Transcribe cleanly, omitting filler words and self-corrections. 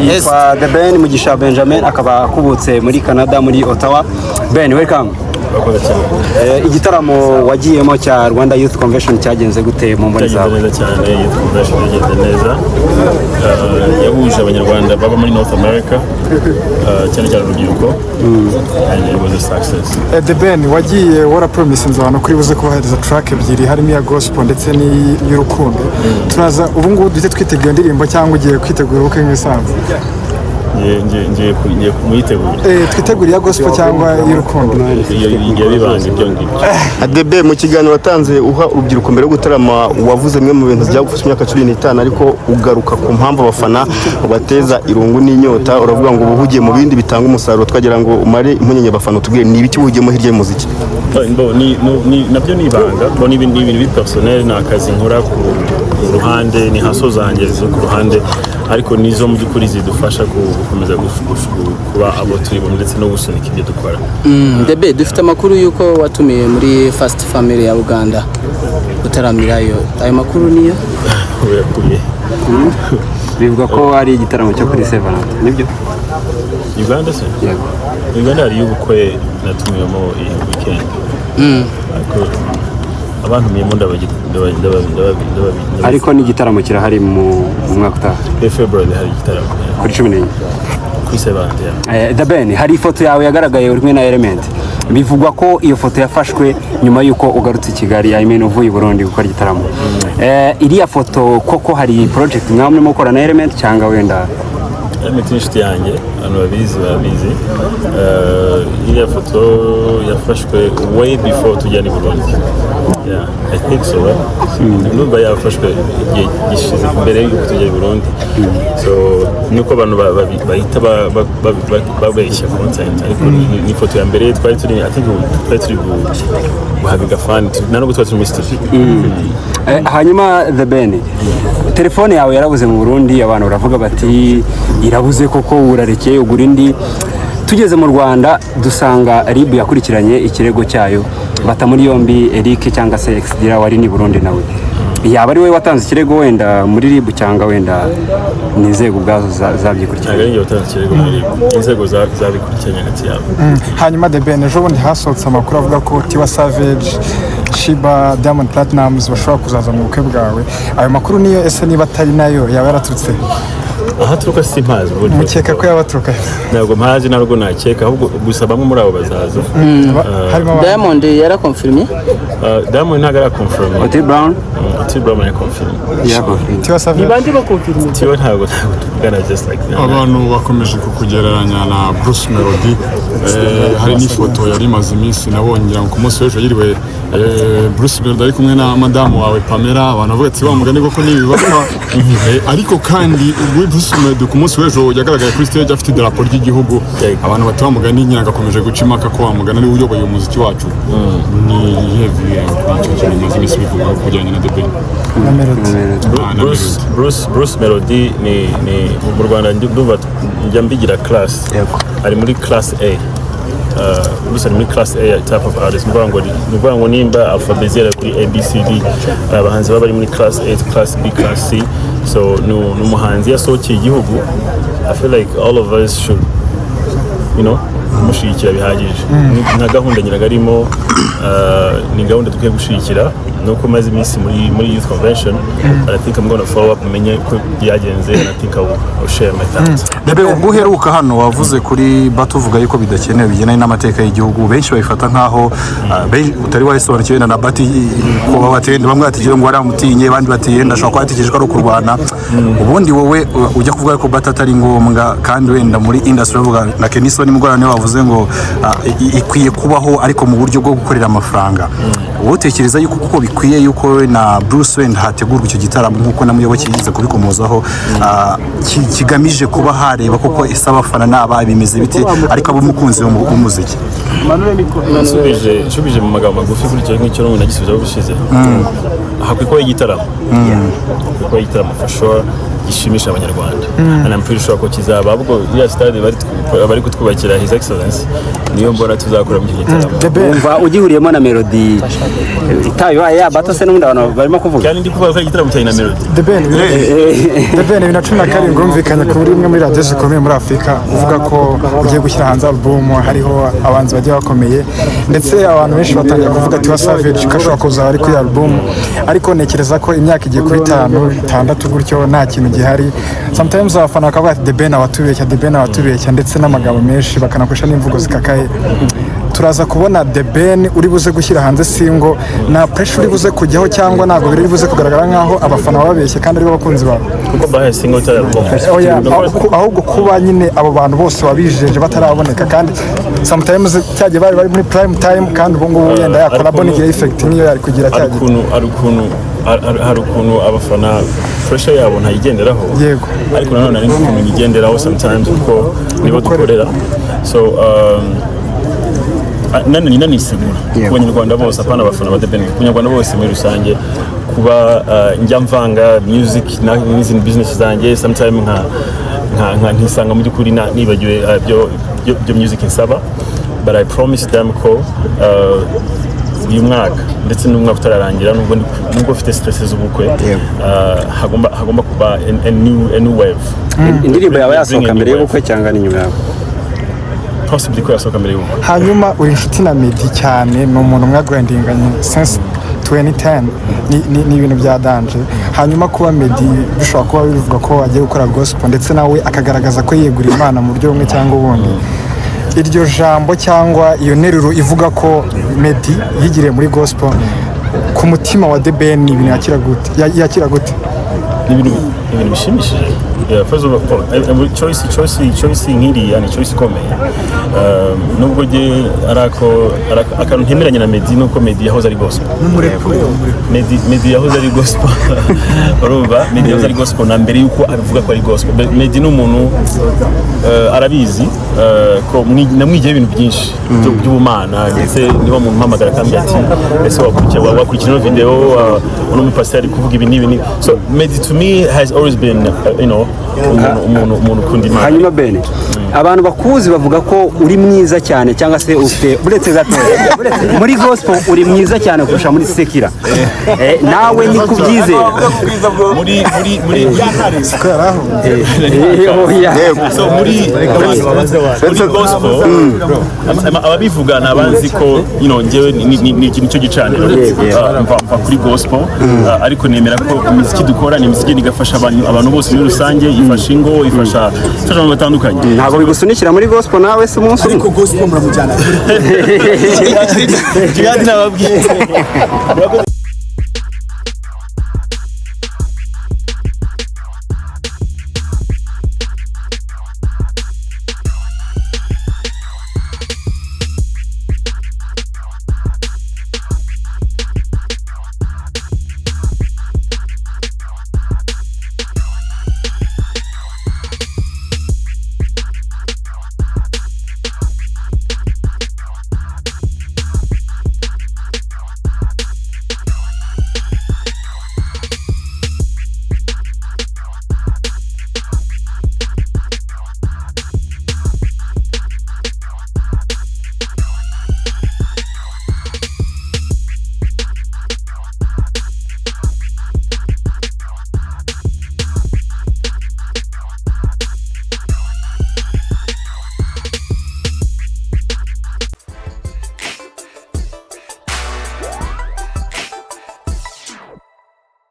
yitwa The Ben Mugisha Benjamin akaba akubutse muri Canada muri Ottawa. Ben, welcome. Igitaramo wagiyemo cya Rwanda Youth Convention cyagenze gute mu mboni zawe? Neza cyane, Youth Convention yagenze neza. Yahuje abanyarwanda baba muri North America, cyane cyane urubyiruko, and it was a success. The Ben, wagiye wara promises abantu kuri buze kubahereza track ebyiri harimo ya gospel ndetse n'iy'urukundo. Turaza ubu ngubu duhite twitegura indirimbo cyangwa ugiye kwitegura ubukwe nk'ibisanzwe? Ngiye kuyitegura. Twitegura ya gospel cyangwa y'urukundo? Yabibanga ibyo ngibyo. Adebe mu kiganiro watanze uha urubyiruko mbere yo gutarama wavuze mwe mu bintu byagufasha imyaka 15 ariko ugaruka ku mpamvu abafana bateza irungu n'inyota uravuga ngo ubuhugiye mu bindi bitanga umusaruro twagira ngo umare impunyenye abafana tubwire ni ibiki uhugiyemo hirya y'umuziki. Nabyo ni ibanga bo ni ibintu bi personnel na akazi nkora ku ruhande ni haso zanjye zo ku ruhande ariko nizo mu byukuri zidufasha gukomeza kuba abo turi bo ndetse no gusunika ibyo dukora. Debe dufite amakuru yuko watumiye muri First Family ya Uganda utaramirayo ayo makuru niyo yakuriye bivuga ko ari igitaramo cyo kuri Seven nibyo Uganda se Uganda ari ubukwe natumiyemo iyi weekend ariko abantu miyemo ariko ni igitaramo kirahari mu mwaka utaha February hari igitaramo kuri 14 kuri 7 The Ben, hari ifoto yawe yagaragaye uri na Element bivugwa ko iyo foto yafashwe nyuma yuko ugarutse i Kigali uvuye i Burundi gukora igitaramo. Iriya foto koko hari project mwamwe mu gukora na Element cyangwa wenda Element inshuti yanjye abantu babizi iriya foto yafashwe way before tujyana i Burundi. Yeah, I think so. Numva yafashwe gishize mbere y'uko tujya i Burundi. So nuko abantu bahita babeshya content ariko ni foto ya mbere twari turi I think twari turi guhabiga fan nano twari turi muri studio. Hanyuma The Ben, telefone yawe yarabuze mu Burundi abantu baravuga bati irabuze koko urarekeye ugura indi. Tugeze mu Rwanda dusanga RIB yakurikiranye ikirego cyayo bata muri yombi Eric cyangwa se Exdira wari ni Burundi nawe. Yaba ari we watanze ikirego wenda muri RIB cyangwa wenda n'inzego ubwazo zabyikurikiranye? Ntabwo watanze ikirego muri RIB, inzego zabikurikiranye hagati yabo. Hanyuma The Ben, ejo bundi hasohotse amakuru avuga ko Tiwa Savage, Shiba, Diamond Platnumz bashobora kuzaza mu bukwe bwawe. Ayo makuru niyo ese niba atari nayo yaba yaraturutse? Aha turuka simpazi ubundi. Mukeka ko yabaturuka? Ntabwo mpazi ntabwo nakeka ahubwo gusa bamwe muri abo bazaza. Diamond yarakonfirmye? Diamond ntabwo yarakonfirmye. Otile Brown yakonfirmye. Tiwa Savage. Nibande bakonfirmye? Tiwa ntabwo tugana just like that. Abantu bakomeje kukugereranya na Bruce Melodie. Hari n'ifoto yari maze iminsi nabonye ku munsi w'ejo yiriwe Bruce Melodie ari kumwe na madamu wawe Pamela abantu bavuga ati wa mugani koko nibibaka ariko kandi Bruce Melodie ku munsi w'ejo yagaragaye kuri stage afite idarapo ry'igihugu abantu bati wa mugani nyina gakomeje gucimaka ko wa mugani ari uyoboye umuziki wacu ni heavy icyo kintu maze iminsi bivuga kujyanye na The Ben na Melodie. Bruce Melodie ni mu Rwanda ndumva njya mbigira class ari muri class A. Gusa muri class A type of artist nuvuga ngo nimba alphabetize kuri ABCD abahanzi baba bari muri class A, class B, class C. So n'umuhanzi yasohokeye igihugu. I feel like all of us should kumushyigikira bihagije. Nta gahunda nyiragarimo ni gahunda dukwiye gushyigikira nuko maze iminsi muri Youth Convention. I think I'm going to follow up menye ko byagenze and I think I'll share my thoughts. Debe ubuheruka hano wavuze kuri batuvuga yuko bidakenewe bigenanye n'amateka y'igihugu benshi babifata nkaho utari wayisobanukiwe na bati ko babatende bamwe batigire ngo waramutinye abandi batiye ndashaka kwatikije ko ari kurwana ubundi wowe ujya kuvuga ko bata atari ngombwa kandi wenda muri industry bavuga na Kenison nimugorane wavuze ngo ikwiye kubaho ariko mu buryo bwo gukorera amafaranga utekereza yuko kuko bikwiye yuko na Bruce Wayne hategurwa icyo gitaramo nkuko namuyoboke yize kubikomozaho kigamije kuba hareba koko isabafana naba bimeze bite ariko abo mukunzi w'umuziki Shubije mu magambo magufi kuri cyo nk'icyo n'umuntu agisubiza gushize hakwiye ko igitaramo for sure gishimisha abanyarwanda and I'm pretty sure ko kizaba ahubwo iriya stade bari kutwubakira His Excellency niyo mbona tuzakora mu gitaramo umva ugihuriyemo na Melodie itayo ya bato se n'ubundi abantu barimo kuvuga kandi ndi kuvuga ko igitaramo cyane na Melodie The Ben 2017 ngumvikanye kuri imwe muri radio zikomeye muri Afrika uvuga ko ugiye gushyira hanze album hariho abanzi bagiye bakomeye ndetse abantu benshi batangiye kuvuga ati wa Savage kashobora kuza ari kuri album ariko nekereza ko imyaka igiye kuri 5-6 gutyo nta kintu gihari sometimes abafana bakavuga ati The Ben awatubeshya ndetse n'amagambo menshi bakanakoresha n'imvugo zikakaye turaza kubona The Ben uri buze gushyira hanze single na pressure uri buze kujyaho cyangwa ntabwo biri buze kugaragara nkaho abafana babeshye kandi ari bo bakunzi bawe kuko bahaye single album ahubwo kuba nyine abo bantu bose wabijeje bataraboneka kandi sometimes cyagiye bari muri prime time kandi ubu ngubu yenda yakora bonigiye effect niyo yari kugira cyagiye hari ukuntu abafana pressure yabo ntayigenderaho yego ariko nanone ari ukuntu yigenderaho sometimes kuko nibo dukorera so nisigura ku banyarwanda bose apana abafana ba The Ben ku banyarwanda bose muri rusange kuba njya mvanga music n'izindi business zanjye sometimes ntisanga mu by'ukuri nibagiwe byo music nsaba but I promise them ko uyu mwaka ndetse n'umwaka utararangira nubwo ufite stress z'ubukwe hagomba kuba a new wave. Indirimbo yawe yasohoka mbere y'ubukwe cyangwa ni nyuma yawe? Possibly ko yasohoka mbere y'ubukwe. Hanyuma uri inshuti na Melodie cyane ni umuntu mwagwendinganye since 2010 ni ibintu bya danje. Hanyuma kuba Melodie bishobora kuba bivuga ko agiye gukora gospel ndetse nawe akagaragaza ko yegura Imana mu buryo bumwe cyangwa ubundi. Iryo jambo cyangwa iyo nteruro ivuga ko Melodie yigiriye muri gospel ku mutima wa The Ben ibintu yakira gute ibintu bishimishije. First of all, choice nk'iriya ni choice ikomeye. Nubwo je akantu ntemeranya na Melodie nuko Melodie yahoze ari gospel. Melodie yahoze ari gospel. Urumva Melodie yahoze ari gospel na mbere yuko abivuga ko ari gospel. Melodie ni umuntu arabizi ko namwigiye ibintu byinshi by'ubumana ndetse niba umuntu mpamagara kandi ati ese wakurikira video uno mupasiteri kuvuga ibi n'ibi. So Melodie to me has always been umuntu ukunda Imana. Hanyuma Ben, abantu bakuzi bavuga ko uri mwiza cyane cyangwa se ufite buretse gato muri gospel uri mwiza cyane kurusha muri sekira. Nawe ni kubyizera muri so muri gospel ababivuga nabanzi ko ngewe ni ikintu cyo gicaniro mva kuri gospel ariko nemera ko imiziki dukora ni imiziki igafasha abantu bose muri rusange, ifasha ingo, ifasha abantu batandukanye. Ntabwo bigusunikira muri gospel nawe se umunsi ariko gospel muramujyana Jihad nababwiye